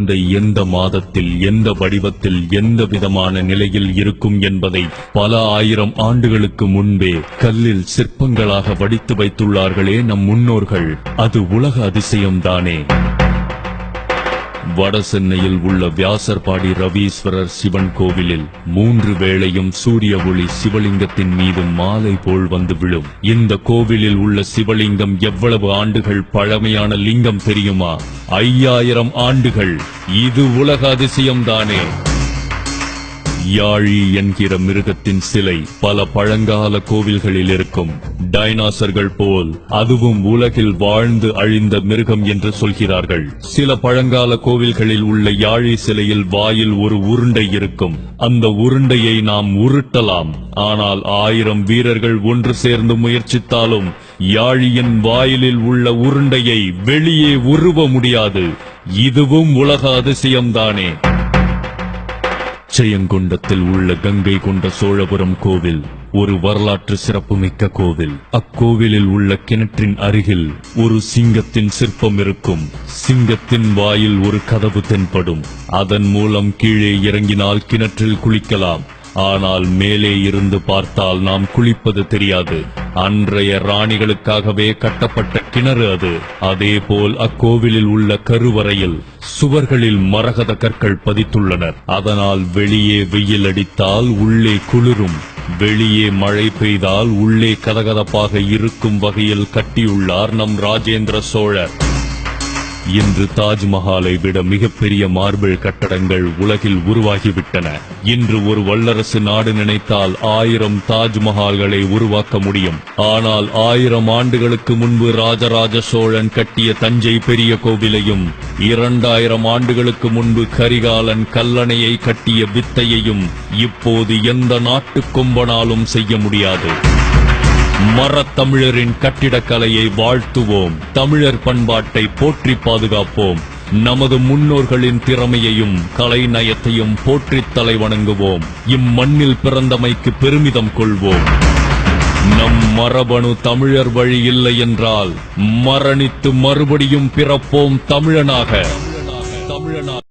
குழந்தை எந்த மாதத்தில், எந்த வடிவத்தில், எந்த விதமான நிலையில் இருக்கும் என்பதை பல ஆயிரம் ஆண்டுகளுக்கு முன்பே கல்லில் சிற்பங்களாக வடித்து வைத்துள்ளார்களே நம் முன்னோர்கள். அது உலக அதிசயம்தானே. வட சென்னையில் உள்ள வியாசர்பாடி ரவீஸ்வரர் சிவன் கோவிலில் 3 வேளையும் சூரிய ஒளி சிவலிங்கத்தின் மீது மாலை போல் வந்து விழும். இந்த கோவிலில் உள்ள சிவலிங்கம் எவ்வளவு ஆண்டுகள் பழமையான லிங்கம் தெரியுமா? 5000 ஆண்டுகள். இது உலக அதிசயம்தானே. யாழி என்கிற மிருகத்தின் சிலை பல பழங்கால கோவில்களில் இருக்கும். டைனாசர்கள் போல் அதுவும் உலகில் வாழ்ந்து அழிந்த மிருகம் என்று சொல்கிறார்கள். சில பழங்கால கோவில்களில் உள்ள யாழி சிலையில் வாயில் ஒரு உருண்டை இருக்கும். அந்த உருண்டையை நாம் உருட்டலாம். ஆனால் 1000 வீரர்கள் ஒன்று சேர்ந்து முயற்சித்தாலும் யாழியின் வாயிலில் உள்ள உருண்டையை வெளியே உருவ முடியாது. இதுவும் உலக அதிசயம்தானே. ஜெயங்கொண்டத்தில் உள்ள கங்கை கொண்ட சோழபுரம் கோவில் ஒரு வரலாற்று சிறப்புமிக்க கோவில். அக்கோவிலில் உள்ள கிணற்றின் அருகில் ஒரு சிங்கத்தின் சிற்பம் இருக்கும். சிங்கத்தின் வாயில் ஒரு கதவு தென்படும். அதன் மூலம் கீழே இறங்கினால் கிணற்றில் குளிக்கலாம். ஆனால் மேலே இருந்து பார்த்தால் நாம் குளிப்பது தெரியாது. அன்றைய ராணிகளுக்காகவே கட்டப்பட்ட கிணறு அது. அதேபோல் அக்கோவிலில் உள்ள கருவறையில் சுவர்களில் மரகத கற்கள் பதித்துள்ளனர். அதனால் வெளியே வெயில் அடித்தால் உள்ளே குளிரும், வெளியே மழை பெய்தால் உள்ளே கதகதப்பாக இருக்கும் வகையில் கட்டியுள்ளார் நம் ராஜேந்திர சோழர். இன்று தாஜ்மஹாலை விட மிகப்பெரிய மார்பிள் கட்டடங்கள் உலகில் உருவாகிவிட்டன. இன்று ஒரு வல்லரசு நாடு நினைத்தால் 1000 தாஜ்மஹால்களை உருவாக்க முடியும். ஆனால் 1000 ஆண்டுகளுக்கு முன்பு ராஜராஜ சோழன் கட்டிய தஞ்சை பெரிய கோவிலையும் 2000 ஆண்டுகளுக்கு முன்பு கரிகாலன் கல்லணையை கட்டிய வித்தையையும் இப்போது எந்த நாட்டு கொம்பனாலும் செய்ய முடியாது. மரத்தமிழரின் கட்டிடக்கலையை வாழ்த்துவோம். தமிழர் பண்பாட்டை போற்றி பாதுகாப்போம். நமது முன்னோர்களின் திறமையையும் கலை நயத்தையும் போற்றித் தலை வணங்குவோம். இம்மண்ணில் பிறந்தமைக்கு பெருமிதம் கொள்வோம். நம் மரபணு தமிழர் வழி இல்லை என்றால் மரணித்து மறுபடியும் பிறப்போம் தமிழனாக.